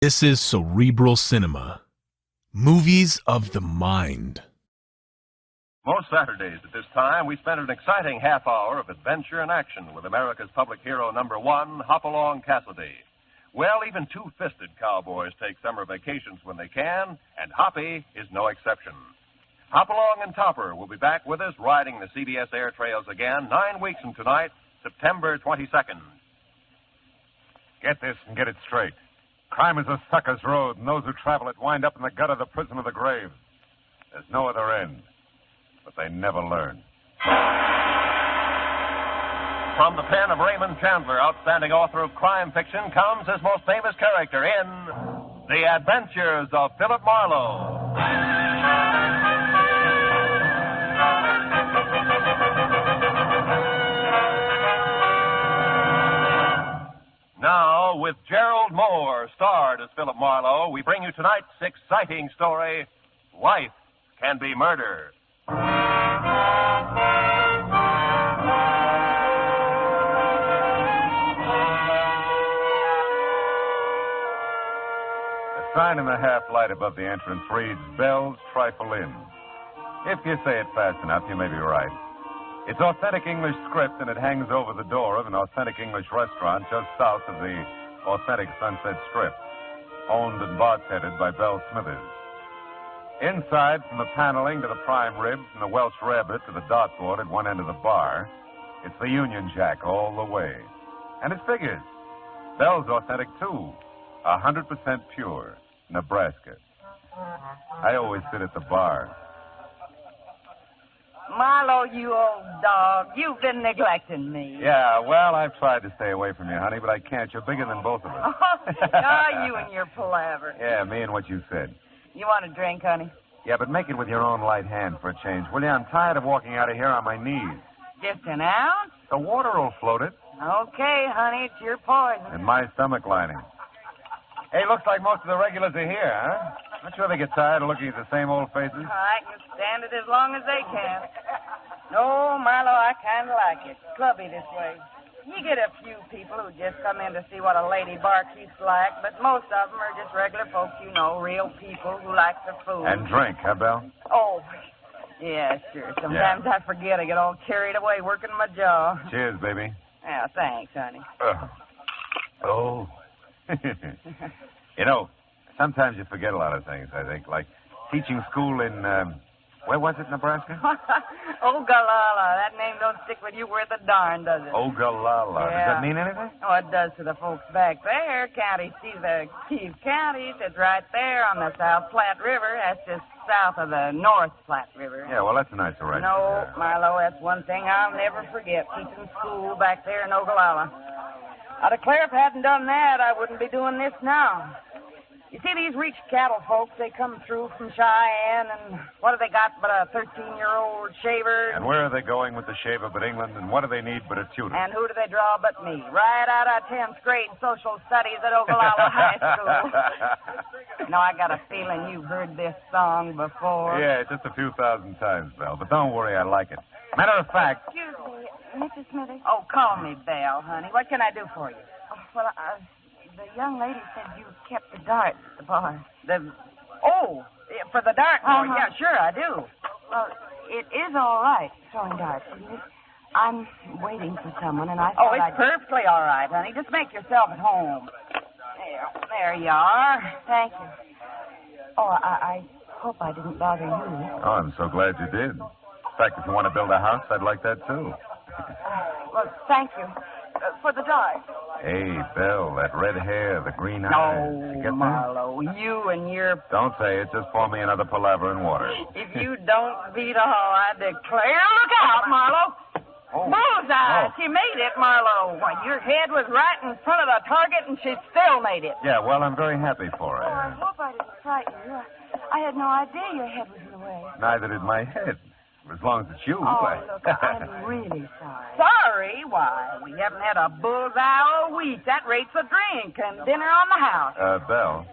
This is Cerebral Cinema. Movies of the mind. Most Saturdays at this time, we spend an exciting half hour of adventure and action with America's public hero #1, Hopalong Cassidy. Well, even two-fisted cowboys take summer vacations when they can, and Hoppy is no exception. Hopalong and Topper will be back with us riding the CBS air trails again 9 weeks from tonight, September 22nd. Get this and get it straight. Crime is a sucker's road, and those who travel it wind up in the gut of the prison of the grave. There's no other end, but they never learn. From the pen of Raymond Chandler, outstanding author of crime fiction, comes his most famous character in The Adventures of Philip Marlowe. Now, with Gerald Moore starred as Philip Marlowe, we bring you tonight's exciting story, Life Can Be Murder. The sign in the half-light above the entrance reads, Belle's Trifle Inn. If you say it fast enough, you may be right. It's authentic English script, and it hangs over the door of an authentic English restaurant just south of the authentic Sunset Strip, owned and boss-headed by Belle Smithers. Inside, from the paneling to the prime rib, from the Welsh rabbit to the dartboard at one end of the bar, it's the Union Jack all the way. And it figures. Belle's authentic, too. 100% pure. Nebraska. I always sit at the bar. Marlowe, you old dog, you've been neglecting me. Yeah, well, I've tried to stay away from you, honey, but I can't. You're bigger than both of us. Oh, you and your palaver. Yeah, me and what you said. You want a drink, honey? Yeah, but make it with your own light hand for a change, will you? I'm tired of walking out of here on my knees. Just an ounce? The water will float it. Okay, honey, it's your poison. And my stomach lining. Hey, looks like most of the regulars are here, huh? Not sure they get tired of looking at the same old faces. I can stand it as long as they can. No, Marlowe, I kind of like it. Clubby this way. You get a few people who just come in to see what a lady barkeep's like, but most of them are just regular folks, you know, real people who like the food. And drink, huh, Belle? Oh, yeah, sure. Sometimes I forget. I get all carried away working my jaw. Cheers, baby. Yeah, thanks, honey. Oh. You know, sometimes you forget a lot of things, I think, like teaching school in, where was it, Nebraska? Ogallala. That name don't stick with you worth a darn, does it? Ogallala. Yeah. Does that mean anything? Oh, it does to the folks back there. County, see the Keys County. It's right there on the South Platte River. That's just south of the North Platte River. Yeah, well, that's a nice arrangement. No, Marlowe, that's one thing I'll never forget, teaching school back there in Ogallala. I declare if I hadn't done that, I wouldn't be doing this now. You see, these rich cattle folks, they come through from Cheyenne, and what have they got but a 13-year-old shaver? And where are they going with the shaver but England, and what do they need but a tutor? And who do they draw but me? Right out of 10th grade social studies at Ogallala High School. Now, I got a feeling you've heard this song before. Yeah, just a few thousand times, Belle, but don't worry, I like it. Matter of fact... Excuse me, Mrs. Smithers. Oh, call me Belle, honey. What can I do for you? Oh, well, the young lady said you kept the dart at the bar. For the dart board? Uh-huh. Yeah, sure, I do. Well, it is all right throwing darts, isn't it? I'm waiting for someone, and I thought It's perfectly all right, honey. Just make yourself at home. There you are. Thank you. Oh, I hope I didn't bother you. Oh, I'm so glad you did. In fact, if you want to build a house, I'd like that, too. Well, thank you. For the dart. Hey, Belle, that red hair, the green eyes. No, You get that? Marlowe, you and your... Don't say it. Just pour me another palaver and water. If you don't beat all, I declare... Look out, Marlowe! Oh. Bullseye! Oh. She made it, Marlowe. Why, your head was right in front of the target, and she still made it. Yeah, well, I'm very happy for Oh, I her. hope I didn't frighten you. I had no idea your head was in the way. Neither did my head. As long as it's you. Oh, look, I'm really sorry. Sorry? Why, we haven't had a bullseye all week. That rates a drink and dinner on the house. Belle.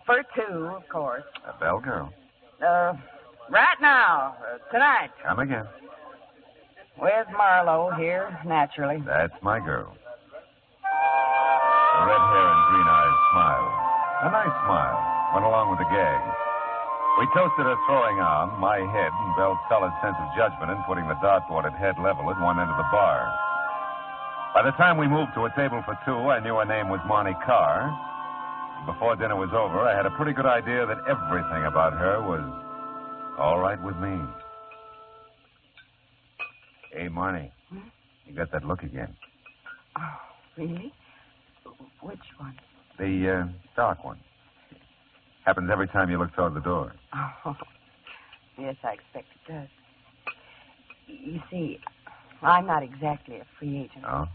For two, of course. A Belle girl. Right now. Tonight. Come again. Where's Marlowe here, naturally? That's my girl. The red hair and green eyes smile. A nice smile went along with the gag. We toasted her throwing on, my head, and Belle's solid sense of judgment in putting the dartboard at head level at one end of the bar. By the time we moved to a table for two, I knew her name was Monty Carr. Before dinner was over, I had a pretty good idea that everything about her was all right with me. Hey, Marnie, you got that look again. Oh, really? Which one? The dark one. Happens every time you look toward the door. Oh, yes, I expect it does. You see, I'm not exactly a free agent. Oh?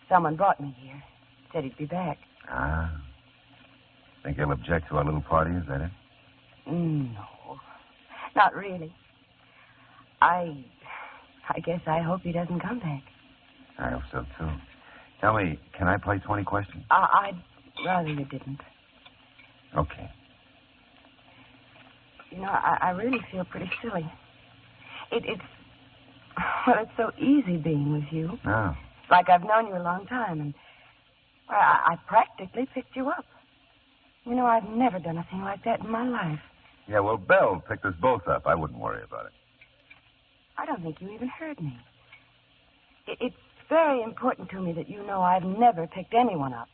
Someone brought me here. Said he'd be back. Ah. Think he'll object to our little party, is that it? No, not really. I guess I hope he doesn't come back. I hope so, too. Tell me, can I play 20 questions? I'd rather you didn't. Okay. You know, I really feel pretty silly. It's so easy being with you. No. Like I've known you a long time, and I practically picked you up. You know, I've never done a thing like that in my life. Yeah, well, Belle picked us both up. I wouldn't worry about it. I don't think you even heard me. It's very important to me that you know I've never picked anyone up.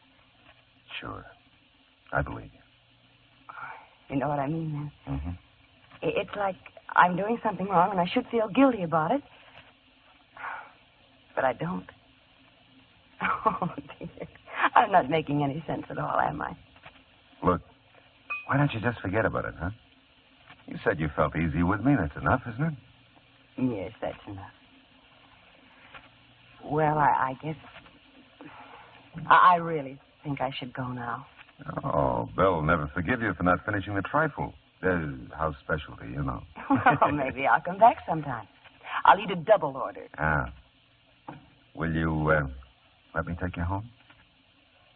Sure. I believe you. You know what I mean, then? Mm-hmm. It's like I'm doing something wrong and I should feel guilty about it. But I don't. Oh, dear. I'm not making any sense at all, am I? Look, why don't you just forget about it, huh? You said you felt easy with me. That's enough, isn't it? Yes, that's enough. Well, I guess I really think I should go now. Oh, Belle will never forgive you for not finishing the trifle. There's house specialty, you know. Well, maybe I'll come back sometime. I'll eat a double order. Ah. Will you let me take you home?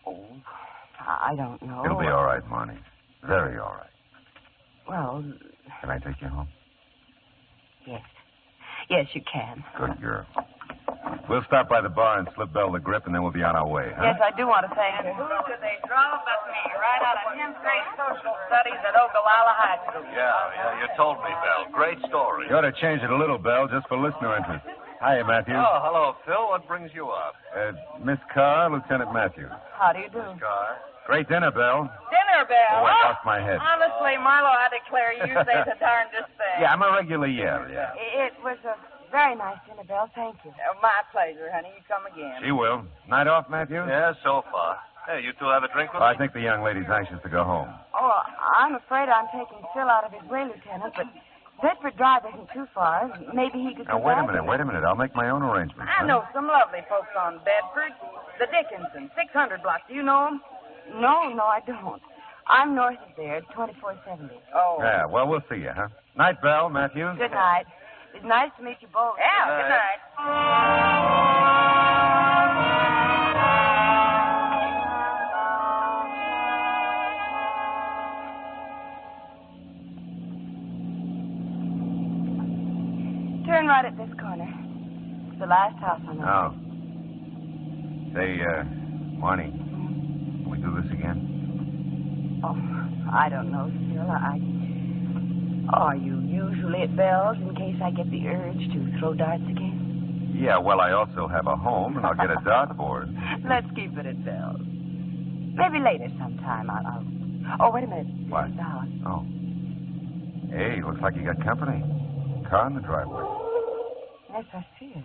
Oh, I don't know. It'll be all right, Marnie. Very all right. Well, Can I take you home? yes. Yes, you can. Good girl. We'll stop by the bar and slip Belle the grip, and then we'll be on our way, huh? Yes, I do want to thank And you. who do they draw but me, right out of 10th grade social studies at Ogallala High School? Yeah, you told me, Belle. Great story. You ought to change it a little, Belle, just for listener interest. Hiya, Matthews. Oh, hello, Phil. What brings you up? Miss Carr, Lieutenant Matthews. How do you do? Car. Great dinner, Belle. Dinner bell. Oh, I lost my head. Honestly, Marlowe, I declare you say the darndest thing. Yeah, I'm a regular yeah. It was a very nice dinner, Belle. Thank you. My pleasure, honey. You come again. She will. Night off, Matthews? Yeah, so far. Hey, you two have a drink with Well, me? I think the young lady's anxious to go home. Oh, I'm afraid I'm taking Phil out of his way, Lieutenant, but Bedford Drive isn't too far. Maybe he could Now, come wait a back. minute. I'll make my own arrangements. I know some lovely folks on Bedford. The Dickinson, 600 block. Do you know them? No, I don't. I'm north of there, 2470. Oh. Yeah, well, we'll see you, huh? Night, Belle, Matthews. Good night. It's nice to meet you both. Yeah, Good good night. night. Turn right at this corner. It's the last house on the Oh. Say, Marnie, can we do this again? Oh, I don't know, Phil. Are you usually at Belle's in case I get the urge to throw darts again? Yeah, well, I also have a home, and I'll get a dartboard. Let's keep it at Belle's. Maybe later sometime. I'll... Oh, wait a minute. What? This is the house. Oh. Hey, looks like you got company. Car in the driveway. Yes, I see it.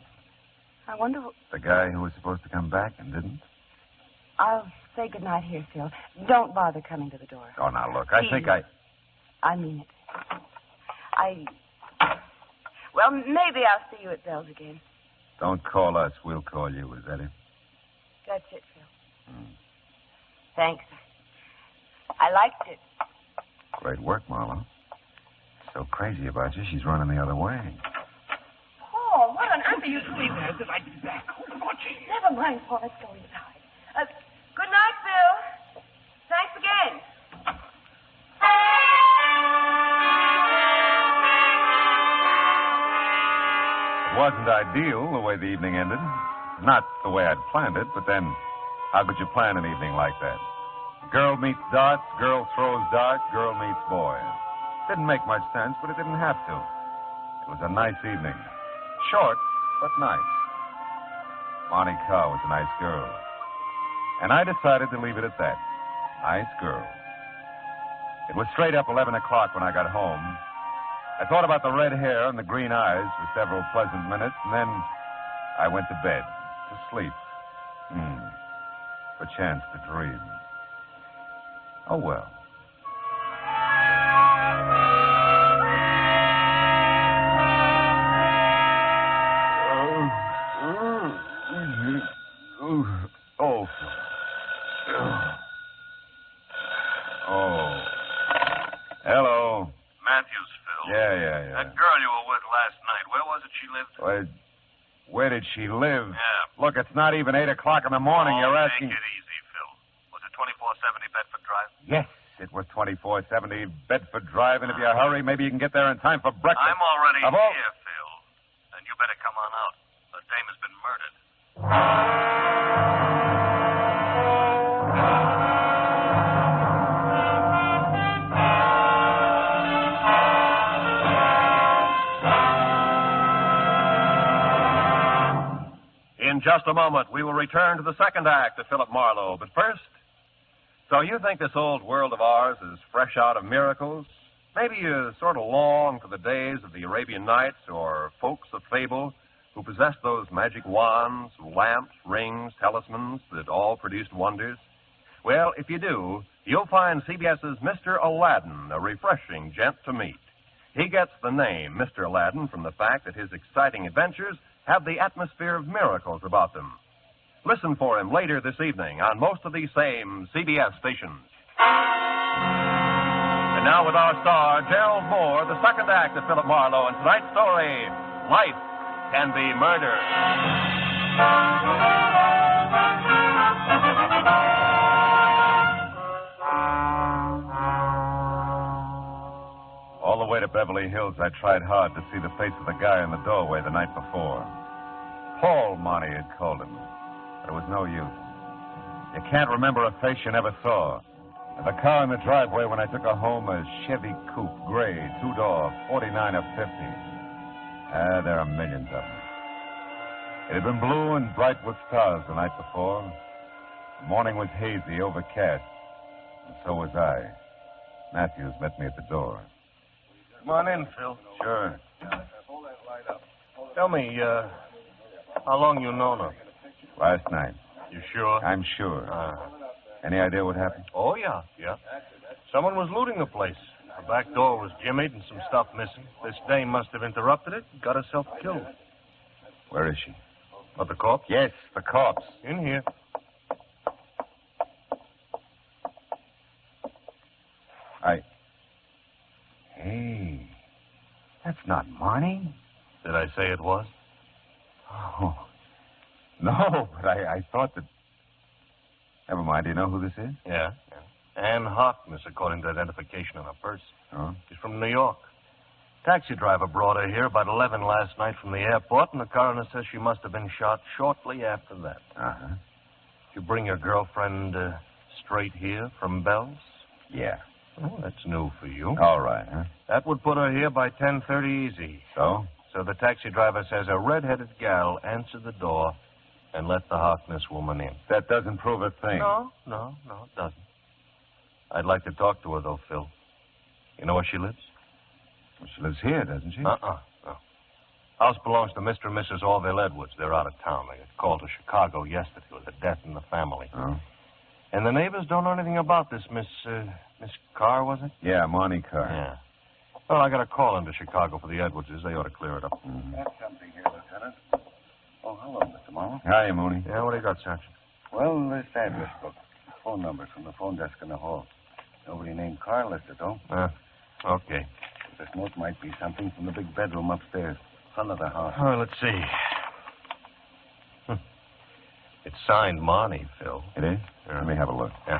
I wonder... The guy who was supposed to come back and didn't? I'll say goodnight here, Phil. Don't bother coming to the door. Oh, now, look, I think I... I mean it. Well, maybe I'll see you at Belle's again. Don't call us. We'll call you. Is that it? That's it, Phil. Thanks. I liked it. Great work, Marlowe. So crazy about you, she's running the other way. Oh, what on earth are you doing? Never mind, Paul. Let's go inside. Good night, Phil. Thanks again. It wasn't ideal the way the evening ended. Not the way I'd planned it, but then how could you plan an evening like that? Girl meets darts, girl throws darts, girl meets boy. Didn't make much sense, but it didn't have to. It was a nice evening. Short, but nice. Monty Carr was a nice girl. And I decided to leave it at that. Nice girl. It was straight up 11 o'clock when I got home. I thought about the red hair and the green eyes for several pleasant minutes, and then I went to bed, to sleep. Perchance to dream. Oh, well. Oh. Hello. Matthews, Phil. Yeah. That girl you were with last night, where was it she lived? Where did she live? Yeah. Look, it's not even 8 o'clock in the morning. You're asking. Take it easy, Phil. Was it 2470 Bedford Drive? Yes, it was 2470 Bedford Drive, and if you hurry, maybe you can get there in time for breakfast. I'm already Of all- here, Phil. And you better come on out. The dame has been murdered. In just a moment, we will return to the second act of Philip Marlowe. But first, so you think this old world of ours is fresh out of miracles? Maybe you sort of long for the days of the Arabian Nights or folks of fable who possessed those magic wands, lamps, rings, talismans that all produced wonders? Well, if you do, you'll find CBS's Mr. Aladdin a refreshing gent to meet. He gets the name Mr. Aladdin from the fact that his exciting adventures have the atmosphere of miracles about them. Listen for him later this evening on most of these same CBS stations. And now with our star, Gerald Moore, the second act of Philip Marlowe, and tonight's story, Life Can Be Murder. All the way to Beverly Hills, I tried hard to see the face of the guy in the doorway the night before. Paul, Monty had called him. But it was no use. You can't remember a face you never saw. And the car in the driveway when I took her home, a Chevy Coupe, gray, two-door, 49 or 50. There are millions of them. It had been blue and bright with stars the night before. The morning was hazy, overcast. And so was I. Matthews met me at the door. Come on in, Phil. Sure. Tell me, how long you known her? Last night. You sure? I'm sure. Any idea what happened? Oh, yeah. Someone was looting the place. The back door was jimmied and some stuff missing. This dame must have interrupted it and got herself killed. Where is she? But the corpse? Yes, the corpse. In here. Hey, that's not Monty. Did I say it was? Oh, no, but I thought that... Never mind, do you know who this is? Yeah. Ann Harkness, according to identification on her purse. Oh? She's from New York. Taxi driver brought her here about 11 last night from the airport, and the coroner says she must have been shot shortly after that. Uh-huh. Did you bring your girlfriend straight here from Belle's? Yeah. Oh, that's new for you. All right, huh? That would put her here by 10:30 easy. So? So the taxi driver says a red-headed gal answered the door and let the Harkness woman in. That doesn't prove a thing. No, it doesn't. I'd like to talk to her, though, Phil. You know where she lives? Well, she lives here, doesn't she? No. House belongs to Mr. and Mrs. Orville Edwards. They're out of town. They got called to Chicago yesterday with a death in the family. Oh? And the neighbors don't know anything about this Miss Carr, was it? Yeah, Monty Carr. Yeah. Well, I got a call into Chicago for the Edwardses. They ought to clear it up. Mm-hmm. Got something here, Lieutenant. Oh, hello, Mr. Marlowe. Hiya, Mooney. Yeah, what do you got, Sergeant? Well, this address book. Phone numbers from the phone desk in the hall. Nobody named Carr listed, though. Okay. This note might be something from the big bedroom upstairs, front of the house. Oh, let's see. It's signed Monty, Phil. It is? Yeah. Let me have a look. Yeah.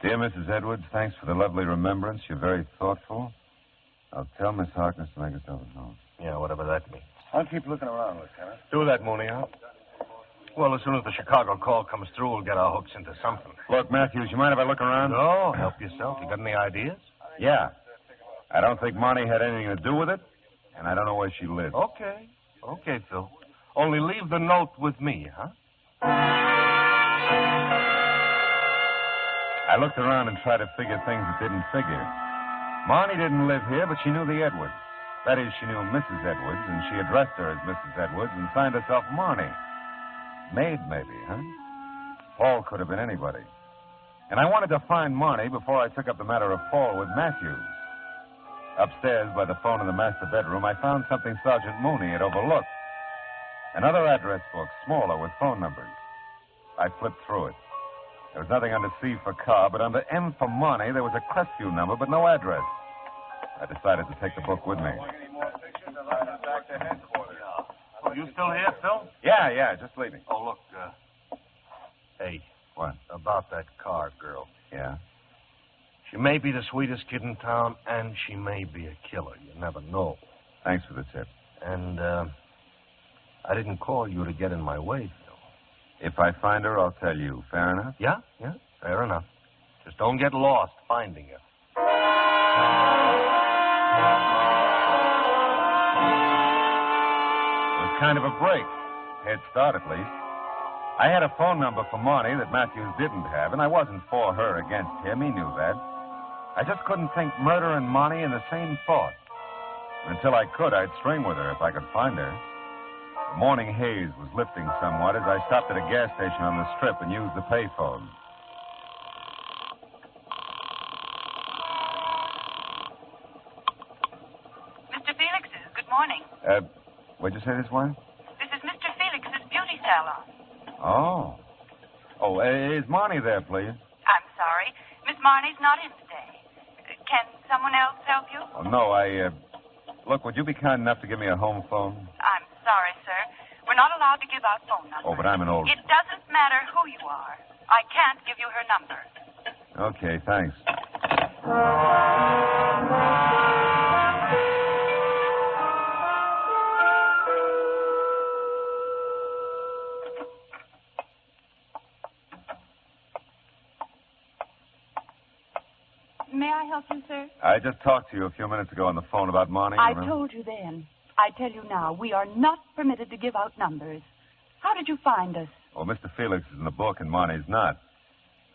Dear Mrs. Edwards, thanks for the lovely remembrance. You're very thoughtful. I'll tell Miss Harkness to make herself at home. Yeah, whatever that means. I'll keep looking around, Lieutenant. Do that, Mooney, huh? Well, as soon as the Chicago call comes through, we'll get our hooks into something. Look, Matthews, you mind if I look around? No, help yourself. You got any ideas? Yeah. I don't think Monty had anything to do with it, and I don't know where she lives. Okay. Okay, Phil. Only leave the note with me, huh? I looked around and tried to figure things that didn't figure. Monty didn't live here, but she knew the Edwards. That is, she knew Mrs. Edwards, and she addressed her as Mrs. Edwards and signed herself Marnie. Maid, maybe, huh? Paul could have been anybody. And I wanted to find Marnie before I took up the matter of Paul with Matthews. Upstairs, by the phone in the master bedroom, I found something Sergeant Mooney had overlooked. Another address book, smaller, with phone numbers. I flipped through it. There was nothing under C for Carr, but under M for Marnie, there was a Crestview number, but no address. I decided to take the book with me. Oh, you still here, Phil? Yeah, just leaving. Oh, look, hey. What? About that Carr girl. Yeah? She may be the sweetest kid in town, and she may be a killer. You never know. Thanks for the tip. And, I didn't call you to get in my way, Phil. If I find her, I'll tell you. Fair enough? Yeah, fair enough. Just don't get lost finding her. It was kind of a break. Head start, at least. I had a phone number for Marnie that Matthews didn't have, and I wasn't for her against him. He knew that. I just couldn't think murder and Marnie in the same thought. Until I could, I'd string with her if I could find her. The morning haze was lifting somewhat as I stopped at a gas station on the strip and used the payphone. Mr. Felix's, good morning. What'd you say this was? This is Mr. Felix's beauty salon. Oh, is Marnie there, please? I'm sorry. Miss Marnie's not in today. Can someone else help you? Oh, no, Look, would you be kind enough to give me a home phone? I'm sorry, sir. We're not allowed to give out phone numbers. Oh, but I'm an old... It doesn't matter who you are. I can't give you her number. Okay, thanks. May I help you, sir? I just talked to you a few minutes ago on the phone about Marnie. I remember? told you then. I tell you now, we are not permitted to give out numbers. How did you find us? Well, Mr. Felix is in the book and Marnie's not.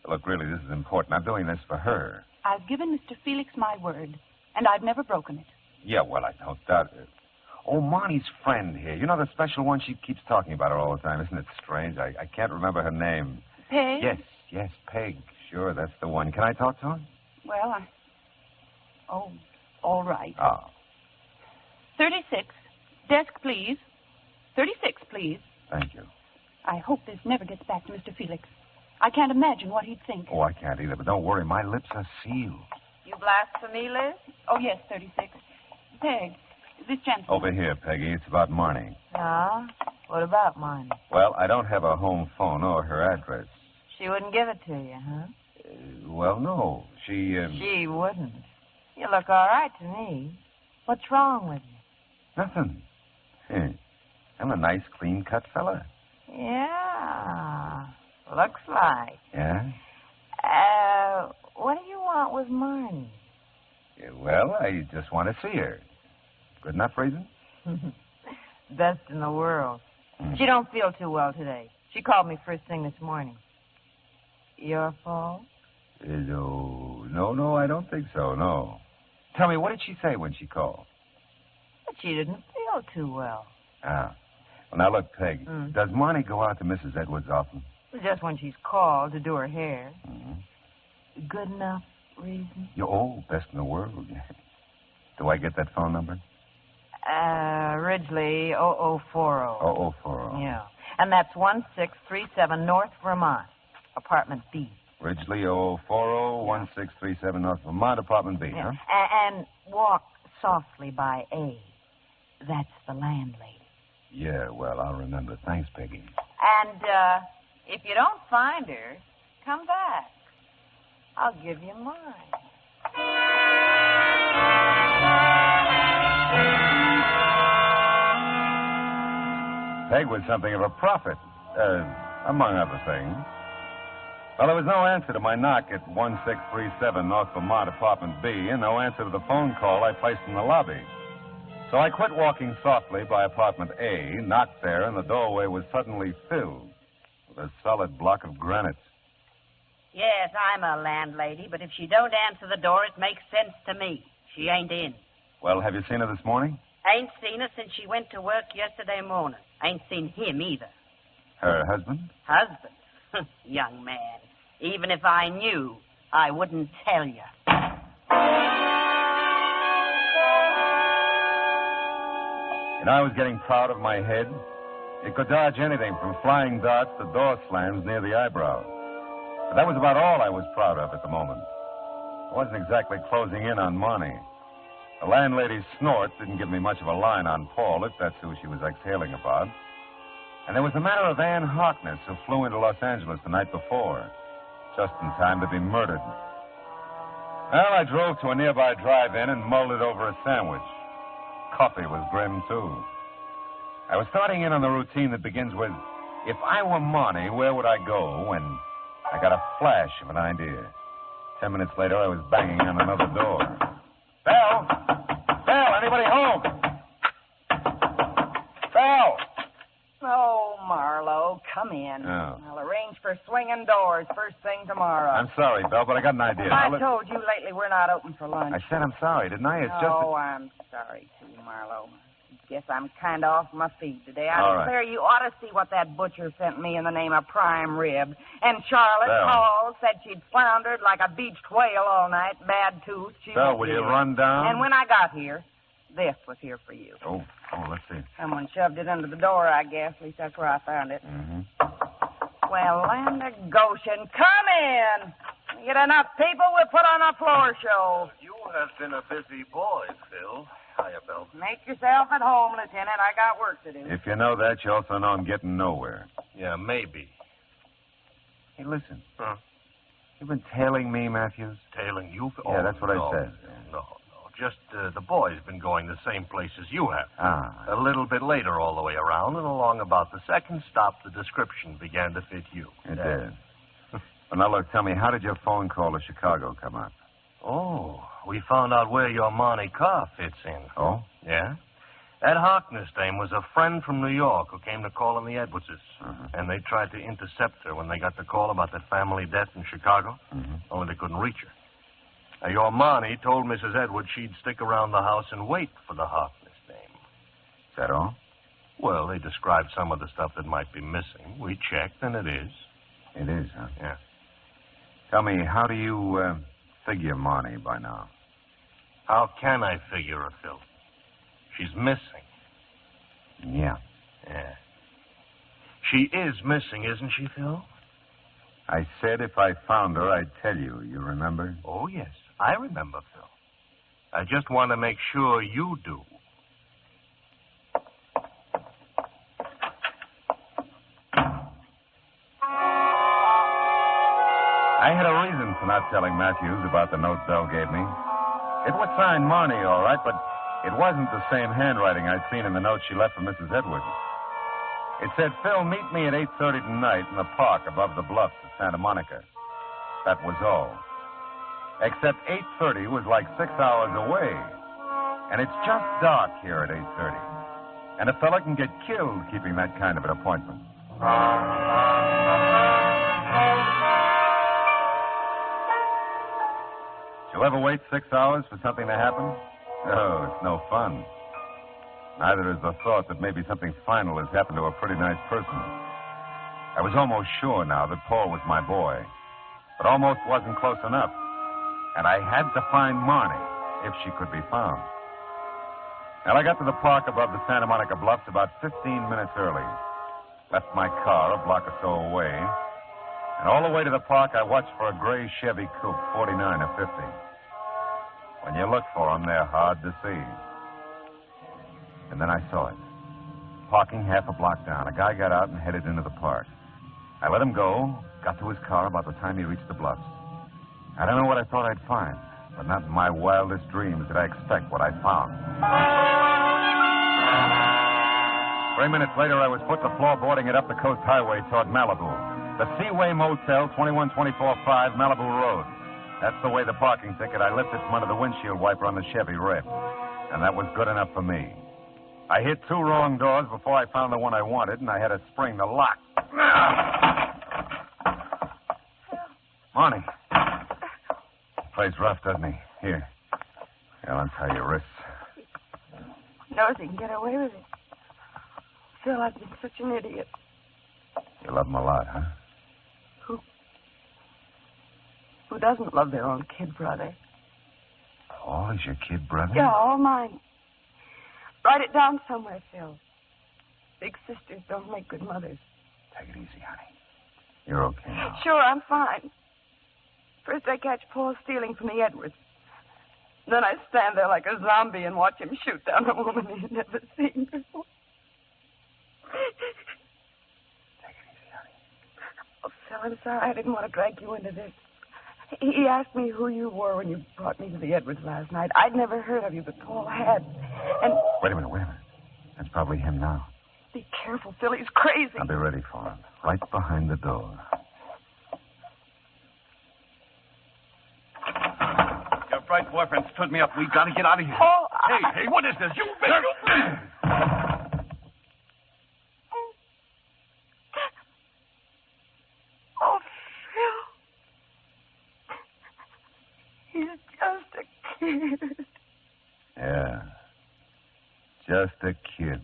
Look, really, this is important. I'm doing this for her. I've given Mr. Felix my word, and I've never broken it. Yeah, well, I don't doubt it. Oh, Marnie's friend here. You know the special one? She keeps talking about her all the time. Isn't it strange? I can't remember her name. Peg? Yes, Peg. Sure, that's the one. Can I talk to her? Well, Oh, all right. Oh. 36. Desk, please. 36, please. Thank you. I hope this never gets back to Mr. Felix. I can't imagine what he'd think. Oh, I can't either, but don't worry. My lips are sealed. You blasphemy, Liz? Oh, yes, 36. Peg, this gentleman. Over here, Peggy. It's about Marnie. Yeah? What about mine? Well, I don't have a home phone or her address. She wouldn't give it to you, huh? Well, no. She wouldn't. You look all right to me. What's wrong with you? Nothing. I'm a nice, clean-cut fella. Yeah. Looks like. Yeah? What do you want with Marnie? Well, I just want to see her. Good enough reason? Best in the world. She don't feel too well today. She called me first thing this morning. Your fault? No, I don't think so, no. Tell me, what did she say when she called? But she didn't feel too well. Ah. Well, now, look, Peg, does Marnie go out to Mrs. Edwards often? Just when she's called to do her hair. Mm-hmm. Good enough reason? Best in the world. Do I get that phone number? Ridgely 0040. 0040. Yeah. And that's 1637 North Vermont, apartment B. Ridgely 0040, 1637 North Vermont, apartment B, Yeah. huh? And walk softly by A. That's the landlady. Yeah, well, I'll remember. Thanks, Peggy. And if you don't find her, come back. I'll give you mine. Peg was something of a prophet. among other things. Well, there was no answer to my knock at 1637 North Vermont, Apartment B, and no answer to the phone call I placed in the lobby. So I quit walking softly by Apartment A, knocked there, and the doorway was suddenly filled with a solid block of granite. Yes, I'm a landlady, but if she don't answer the door, it makes sense to me. She ain't in. Well, have you seen her this morning? Ain't seen her since she went to work yesterday morning. Ain't seen him either. Her husband? Husband? Young man, even if I knew, I wouldn't tell you. You know, I was getting proud of my head. It could dodge anything from flying darts to door slams near the eyebrow. But that was about all I was proud of at the moment. I wasn't exactly closing in on Monty. The landlady's snort didn't give me much of a line on Paul, if that's who she was exhaling about. And there was the matter of Ann Harkness, who flew into Los Angeles the night before, just in time to be murdered. Well, I drove to a nearby drive-in and mulled it over a sandwich. Coffee was grim, too. I was starting in on the routine that begins with, if I were Monty, where would I go? When I got a flash of an idea. 10 minutes later, I was banging on another door. Belle! Belle, anybody home? Belle! Oh, Marlowe, come in. Oh. I'll arrange for swinging doors first thing tomorrow. I'm sorry, Belle, but I got an idea. I told you lately we're not open for lunch. I said I'm sorry, didn't I? It's just... Oh, I'm sorry, too, Marlowe. Guess I'm kind of off my feet today. I All right. declare you ought to see what that butcher sent me in the name of prime rib. And Charlotte Belle. Hall said she'd floundered like a beached whale all night, bad tooth. She Belle, won't will be you here. run down? And when I got here, this was here for you. Oh, let's see. Someone shoved it under the door, I guess. At least that's where I found it. Mm-hmm. Well, land of Goshen, come in. We get enough people, we'll put on a floor show. You have been a busy boy, Phil. Hiya, Belle. Make yourself at home, Lieutenant. I got work to do. If you know that, you also know I'm getting nowhere. Yeah, maybe. Hey, listen. Huh? You've been tailing me, Matthews? Tailing you? Yeah, that's what I no, said. No. Just the boy's been going the same place as you have. Ah. A little bit later all the way around, and along about the second stop, the description began to fit you. It did. Well, now, look, tell me, how did your phone call to Chicago come out? Oh, we found out where your Monty Carr fits in. Oh? Yeah? That Harkness dame was a friend from New York who came to call on the Edwardses. Uh-huh. And they tried to intercept her when they got the call about that family death in Chicago. Mm-hmm. Only they couldn't reach her. Now, your Monty told Mrs. Edwards she'd stick around the house and wait for the Harkness dame. Is that all? Well, they described some of the stuff that might be missing. We checked, and it is. It is, huh? Yeah. Tell me, how do you figure Monty by now? How can I figure her, Phil? She's missing. Yeah. Yeah. She is missing, isn't she, Phil? I said if I found her, I'd tell you. You remember? Oh, yes. I remember, Phil. I just want to make sure you do. I had a reason for not telling Matthews about the note Belle gave me. It was signed Marnie, all right, but it wasn't the same handwriting I'd seen in the note she left for Mrs. Edwards. It said, Phil, meet me at 8:30 tonight in the park above the bluffs of Santa Monica. That was all. Except 8:30 was like 6 hours away. And it's just dark here at 8:30. And a fella can get killed keeping that kind of an appointment. You ever wait 6 hours for something to happen? Oh, it's no fun. Neither is the thought that maybe something final has happened to a pretty nice person. I was almost sure now that Paul was my boy, but almost wasn't close enough. And I had to find Marnie, if she could be found. Well, I got to the park above the Santa Monica Bluffs about 15 minutes early. Left my car a block or so away. And all the way to the park, I watched for a gray Chevy Coupe, 49 or 50. When you look for them, they're hard to see. And then I saw it. Parking half a block down, a guy got out and headed into the park. I let him go, got to his car about the time he reached the bluffs. I don't know what I thought I'd find, but not in my wildest dreams did I expect what I found. 3 minutes later, I was put to floorboarding it up the coast highway toward Malibu. The Seaway Motel, 21245 Malibu Road. That's the way the parking ticket I lifted from under the windshield wiper on the Chevy read. And that was good enough for me. I hit 2 wrong doors before I found the one I wanted, and I had to spring the lock. Monty. Plays rough, doesn't he? Here. I'll untie your wrists. He knows he can get away with it. Phil, I've been such an idiot. You love him a lot, huh? Who doesn't love their own kid brother? Paul is your kid brother? Yeah, all mine. Write it down somewhere, Phil. Big sisters don't make good mothers. Take it easy, honey. You're okay now. Sure, I'm fine. First I catch Paul stealing from the Edwards. Then I stand there like a zombie and watch him shoot down a woman he's never seen before. Take it easy, honey. Oh, Phil, I'm sorry. I didn't want to drag you into this. He asked me who you were when you brought me to the Edwards last night. I'd never heard of you, but Paul had. And... Wait a minute. That's probably him now. Be careful, Phil. He's crazy. I'll be ready for him. Right behind the door. Your bright boyfriend stood me up. We got to get out of here. Oh, Hey, what is this? You Oh, Phil. He's just a kid. Yeah. Just a kid.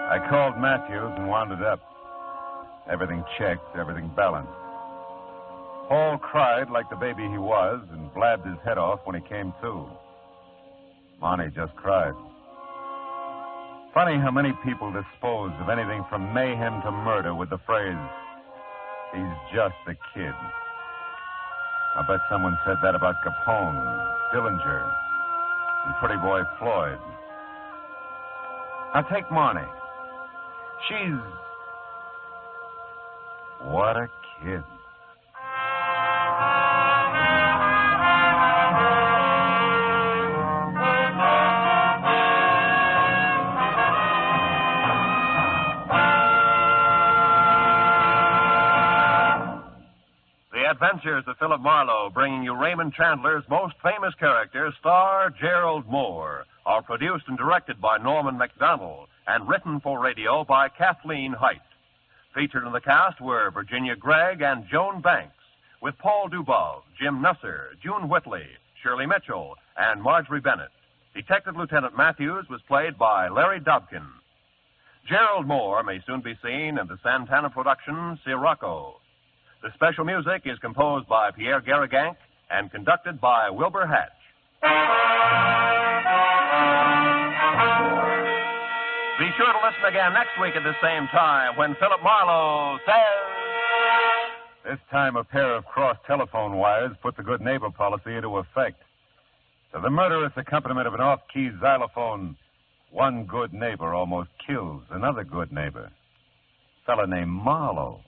I called Matthews and wound it up. Everything checked, everything balanced. Paul cried like the baby he was and blabbed his head off when he came to. Monty just cried. Funny how many people dispose of anything from mayhem to murder with the phrase, he's just a kid. I bet someone said that about Capone, Dillinger, and Pretty Boy Floyd. Now take Marnie. She's... What a kid. The Adventures of Philip Marlowe, bringing you Raymond Chandler's most famous character, star Gerald Moore, are produced and directed by Norman MacDonald and written for radio by Kathleen Height. Featured in the cast were Virginia Gregg and Joan Banks, with Paul Dubov, Jim Nusser, June Whitley, Shirley Mitchell, and Marjorie Bennett. Detective Lieutenant Matthews was played by Larry Dobkin. Gerald Moore may soon be seen in the Santana production, Sirocco. The special music is composed by Pierre Garrigank and conducted by Wilbur Hatch. Be sure to listen again next week at the same time when Philip Marlowe says... This time a pair of crossed telephone wires put the good neighbor policy into effect. To the murderous accompaniment of an off-key xylophone, one good neighbor almost kills another good neighbor. A fella named Marlowe.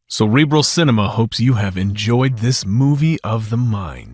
Cerebral Cinema hopes you have enjoyed this movie of the mind.